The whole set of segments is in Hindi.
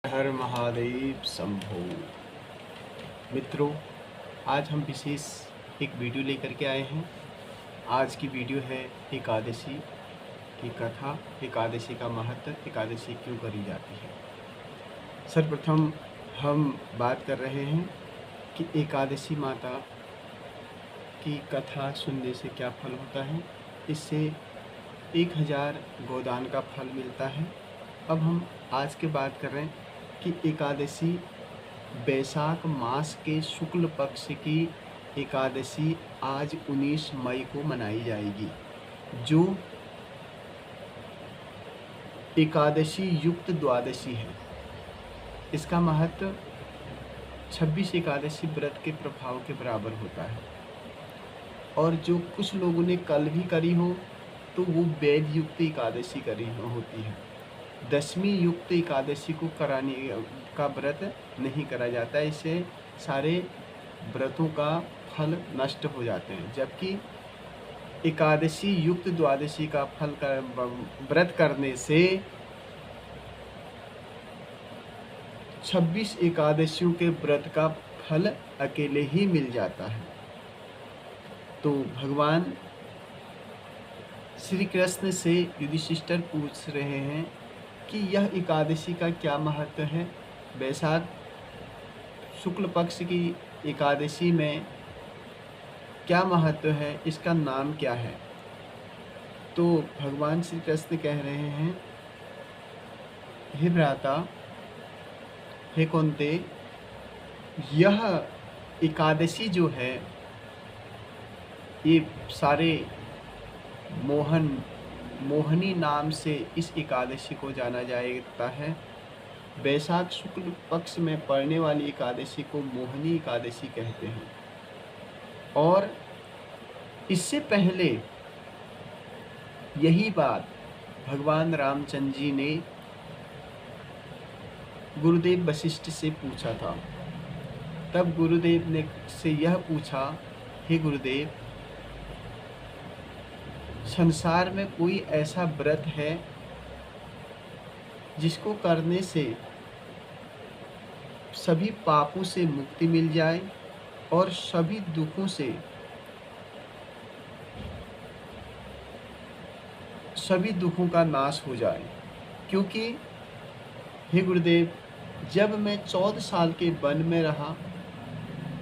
हर महादेव शंभो। मित्रों, आज हम विशेष एक वीडियो लेकर के आए हैं। आज की वीडियो है एकादशी की कथा, एकादशी का महत्व, एकादशी क्यों करी जाती है। सर्वप्रथम हम बात कर रहे हैं कि एकादशी माता की कथा सुनने से क्या फल होता है। इससे 1000 गोदान का फल मिलता है। अब हम आज की बात कर रहे हैं कि एकादशी बैसाख मास के शुक्ल पक्ष की एकादशी आज 19 मई को मनाई जाएगी, जो एकादशी युक्त द्वादशी है। इसका महत्व 26 एकादशी व्रत के प्रभाव के बराबर होता है। और जो कुछ लोगों ने कल भी करी हो तो वो वैध युक्त एकादशी करी होती है। दशमी युक्त एकादशी को कराने का व्रत नहीं करा जाता है। इससे सारे व्रतों का फल नष्ट हो जाते हैं। जबकि एकादशी युक्त द्वादशी का फल का व्रत करने से 26 एकादशियों के व्रत का फल अकेले ही मिल जाता है। तो भगवान श्री कृष्ण से युधिष्ठिर पूछ रहे हैं कि यह एकादशी का क्या महत्व है। बैसाख शुक्ल पक्ष की एकादशी में क्या महत्व है, इसका नाम क्या है। तो भगवान श्री कृष्ण कह रहे हैं, हे भ्राता, हे कुंती, यह एकादशी जो है ये सारे मोहनी नाम से इस एकादशी को जाना जाता है। बैसाख शुक्ल पक्ष में पड़ने वाली एकादशी को मोहनी एकादशी कहते हैं। और इससे पहले यही बात भगवान रामचंद्र जी ने गुरुदेव वशिष्ठ से पूछा था। तब गुरुदेव ने से यह पूछा, हे गुरुदेव, संसार में कोई ऐसा व्रत है जिसको करने से सभी पापों से मुक्ति मिल जाए और सभी दुखों से सभी दुखों का नाश हो जाए। क्योंकि हे गुरुदेव, जब मैं 14 साल के वन में रहा,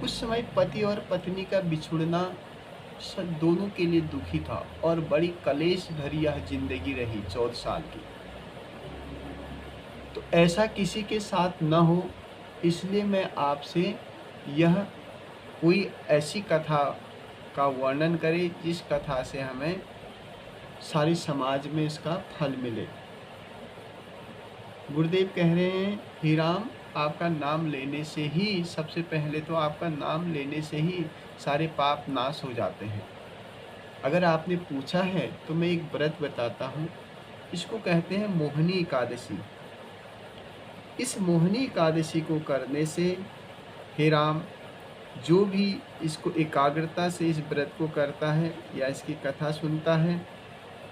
उस समय पति और पत्नी का बिछुड़ना दोनों के लिए दुखी था और बड़ी कलेश भरी यह जिंदगी रही 14 साल की। तो ऐसा किसी के साथ न हो, इसलिए मैं आपसे यह कोई ऐसी कथा का वर्णन करे जिस कथा से हमें सारी समाज में इसका फल मिले। गुरुदेव कह रहे हैं, हे राम, आपका नाम लेने से ही, सबसे पहले तो आपका नाम लेने से ही सारे पाप नाश हो जाते हैं। अगर आपने पूछा है तो मैं एक व्रत बताता हूँ। इसको कहते हैं मोहनी एकादशी। इस मोहनी एकादशी को करने से, हे राम, जो भी इसको एकाग्रता से इस व्रत को करता है या इसकी कथा सुनता है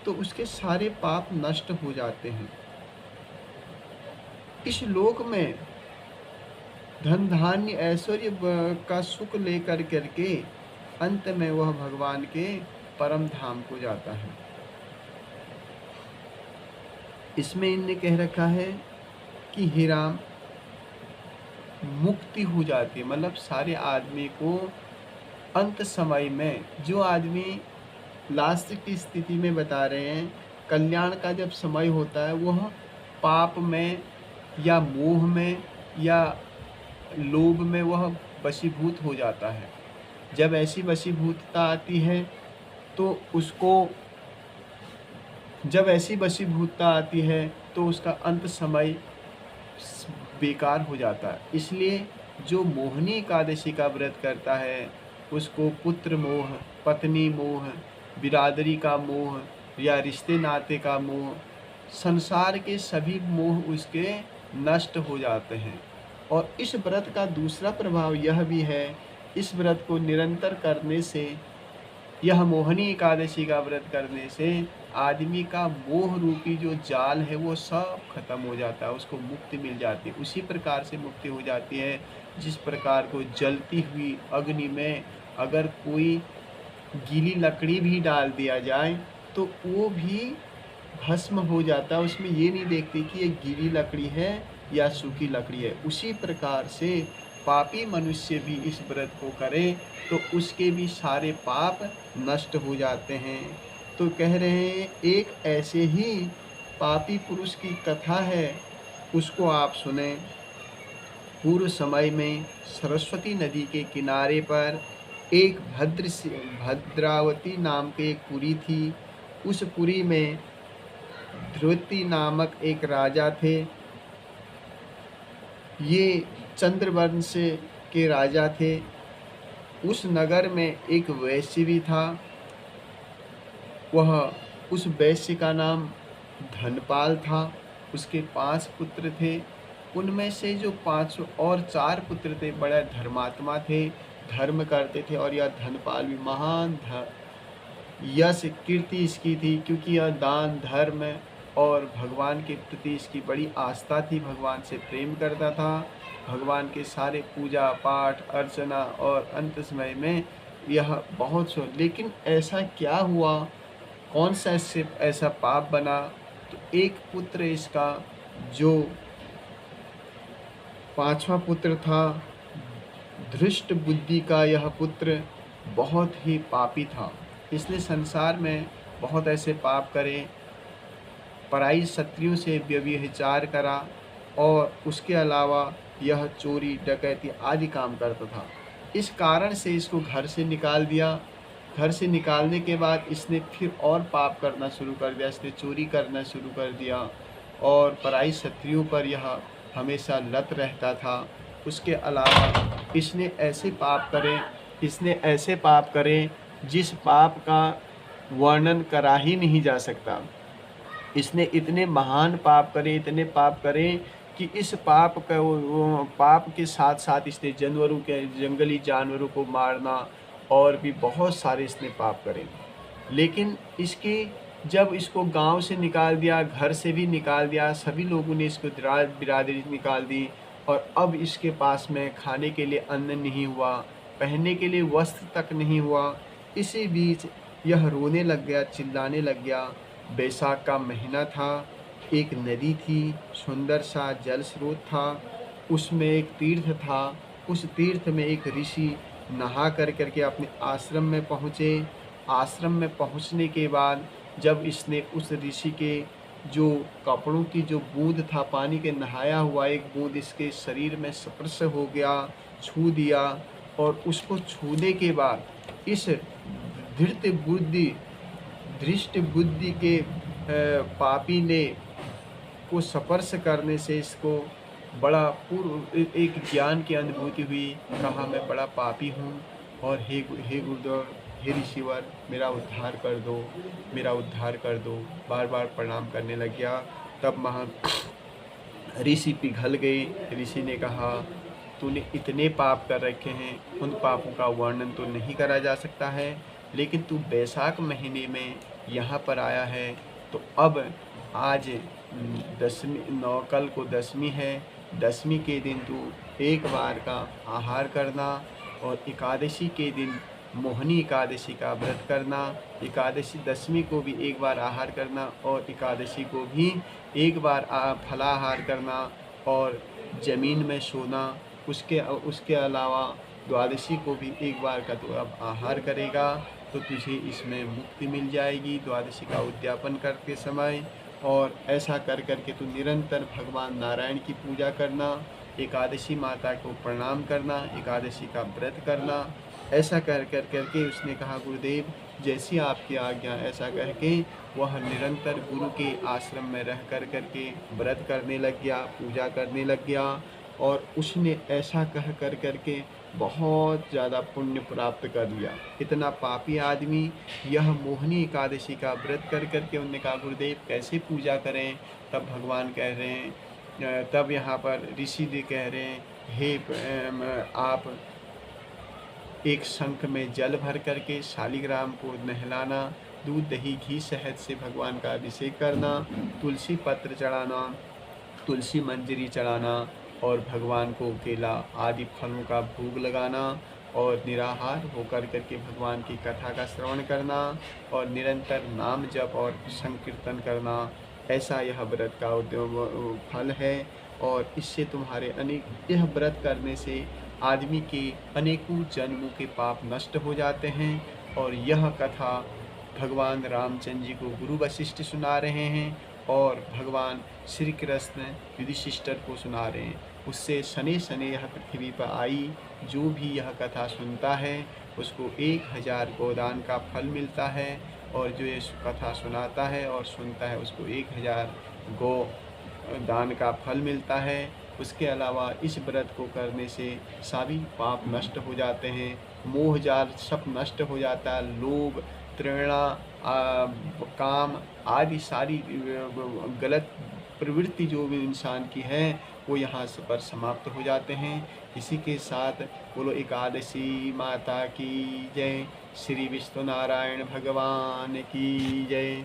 तो उसके सारे पाप नष्ट हो जाते हैं। इस लोक में धन धान्य ऐश्वर्य का सुख लेकर करके अंत में वह भगवान के परम धाम को जाता है। इसमें इनने कह रखा है कि हे राम, मुक्ति हो जाती है। मतलब सारे आदमी को अंत समय में, जो आदमी लास्ट की स्थिति में बता रहे हैं, कल्याण का जब समय होता है, वह पाप में या मोह में या लोभ में वह वशीभूत हो जाता है। जब ऐसी वशीभूतता आती है तो उसका अंत समय बेकार हो जाता है। इसलिए जो मोहनी एकादशी का व्रत करता है उसको पुत्र मोह, पत्नी मोह, बिरादरी का मोह या रिश्ते नाते का मोह, संसार के सभी मोह उसके नष्ट हो जाते हैं। और इस व्रत का दूसरा प्रभाव यह भी है, इस व्रत को निरंतर करने से, यह मोहनी एकादशी का व्रत करने से आदमी का मोह रूपी जो जाल है वो सब खत्म हो जाता है, उसको मुक्ति मिल जाती है। उसी प्रकार से मुक्ति हो जाती है जिस प्रकार को जलती हुई अग्नि में अगर कोई गीली लकड़ी भी डाल दिया जाए तो वो भी भस्म हो जाता है। उसमें ये नहीं देखते कि ये गीली लकड़ी है या सूखी लकड़ी है। उसी प्रकार से पापी मनुष्य भी इस व्रत को करे तो उसके भी सारे पाप नष्ट हो जाते हैं। तो कह रहे हैं एक ऐसे ही पापी पुरुष की कथा है, उसको आप सुने। पूर्व समय में सरस्वती नदी के किनारे पर एक भद्रावती नाम की एक पुरी थी। उस पुरी में ध्रुति नामक एक राजा थे। ये चंद्रवंश के राजा थे। उस नगर में एक वैश्य भी था। वह उस वैश्य का नाम धनपाल था। उसके 5 पुत्र थे। उनमें से जो 5 और 4 पुत्र थे बड़े धर्मात्मा थे, धर्म करते थे। और यह धनपाल भी महान यश कीर्ति इसकी थी, क्योंकि यह दान धर्म और भगवान के प्रति इसकी बड़ी आस्था थी। भगवान से प्रेम करता था। भगवान के सारे पूजा पाठ अर्चना और अंत समय में यह बहुत लेकिन ऐसा क्या हुआ, कौन सा इससे ऐसा पाप बना? तो एक पुत्र इसका जो 5वां पुत्र था, धृष्ट बुद्धि का यह पुत्र बहुत ही पापी था। इसने संसार में बहुत ऐसे पाप करे, पराई स्त्रियों से व्यभिचार करा और उसके अलावा यह चोरी डकैती आदि काम करता था। इस कारण से इसको घर से निकाल दिया। घर से निकालने के बाद इसने फिर और पाप करना शुरू कर दिया। इसने चोरी करना शुरू कर दिया और पराई स्त्रियों पर यह हमेशा लत रहता था। उसके अलावा इसने ऐसे पाप करे जिस पाप का वर्णन करा ही नहीं जा सकता। इसने इतने महान पाप करे, इतने पाप करे कि इस पाप के साथ साथ इसने जंगली जानवरों को मारना और भी बहुत सारे इसने पाप करे। लेकिन जब इसको गांव से निकाल दिया, घर से भी निकाल दिया, सभी लोगों ने इसको बिरादरी निकाल दी और अब इसके पास में खाने के लिए अन्न नहीं हुआ, पहनने के लिए वस्त्र तक नहीं हुआ। इसी बीच यह रोने लग गया, चिल्लाने लग गया। बैसाख का महीना था। एक नदी थी, सुंदर सा जल स्रोत था, उसमें एक तीर्थ था। उस तीर्थ में एक ऋषि नहा करके अपने आश्रम में पहुँचे। आश्रम में पहुँचने के बाद जब इसने उस ऋषि के जो कपड़ों की जो बूंद था, पानी के नहाया हुआ एक बूंद इसके शरीर में स्पर्श हो गया, छू दिया। और उसको छूने के बाद इस धृष्ट बुद्धि के पापी ने को स्पर्श करने से इसको बड़ा पूर्व एक ज्ञान की अनुभूति हुई। कहा मैं बड़ा पापी हूँ और हे गुरुदेव, हे ऋषिवर, मेरा उद्धार कर दो, मेरा उद्धार कर दो। बार बार प्रणाम करने लग गया। तब महान ऋषि पिघल गए। ऋषि ने कहा तूने इतने पाप कर रखे हैं, उन पापों का वर्णन तो नहीं करा जा सकता है, लेकिन तू बैसाख महीने में यहाँ पर आया है तो अब आज कल को 10वीं है। 10वीं के दिन तू एक बार का आहार करना और एकादशी के दिन मोहिनी एकादशी का व्रत करना। एकादशी 10वीं को भी एक बार आहार करना और एकादशी को भी एक बार फलाहार करना और ज़मीन में सोना। उसके अलावा द्वादशी को भी एक बार का तो अब आहार करेगा तो तुझे इसमें मुक्ति मिल जाएगी द्वादशी का उद्यापन करते समय। और ऐसा कर के तू निरंतर भगवान नारायण की पूजा करना, एकादशी माता को प्रणाम करना, एकादशी का व्रत करना। ऐसा कर के उसने कहा गुरुदेव जैसी आपकी आज्ञा। ऐसा कह के वह निरंतर गुरु के आश्रम में रह कर के व्रत करने लग गया, पूजा करने लग गया। और उसने ऐसा कह कर के बहुत ज़्यादा पुण्य प्राप्त कर लिया। इतना पापी आदमी यह मोहिनी एकादशी का व्रत कर के उन्होंने कहा गुरुदेव कैसे पूजा करें? तब भगवान कह रहे हैं, तब यहाँ पर ऋषि जी कह रहे हैं हे आप एक शंख में जल भर करके शालिग्राम को नहलाना दूध दही घी शहद से भगवान का अभिषेक करना, तुलसी पत्र चढ़ाना, तुलसी मंजरी चढ़ाना और भगवान को केला आदि फलों का भोग लगाना और निराहार होकर करके भगवान की कथा का श्रवण करना और निरंतर नाम जप और संकीर्तन करना, ऐसा यह व्रत का फल है। और इससे तुम्हारे अनेक यह व्रत करने से आदमी के अनेकों जन्मों के पाप नष्ट हो जाते हैं। और यह कथा भगवान रामचंद्र जी को गुरु वशिष्ठ सुना रहे हैं और भगवान श्री कृष्ण युधिष्ठिर को सुना रहे हैं। उससे शनि शनि यह पृथ्वी पर आई, जो भी यह कथा सुनता है उसको 1000 गोदान का फल मिलता है, और जो ये कथा सुनाता है और सुनता है उसको 1000 गो दान का फल मिलता है। उसके अलावा इस व्रत को करने से सभी पाप नष्ट हो जाते हैं, मोह जाल सब नष्ट हो जाता है, लोभ तृष्णा काम आदि सारी गलत प्रवृत्ति जो भी इंसान की है वो यहाँ से पर समाप्त हो जाते हैं। इसी के साथ बोलो एकादशी माता की जय, श्री विष्णु नारायण भगवान की जय।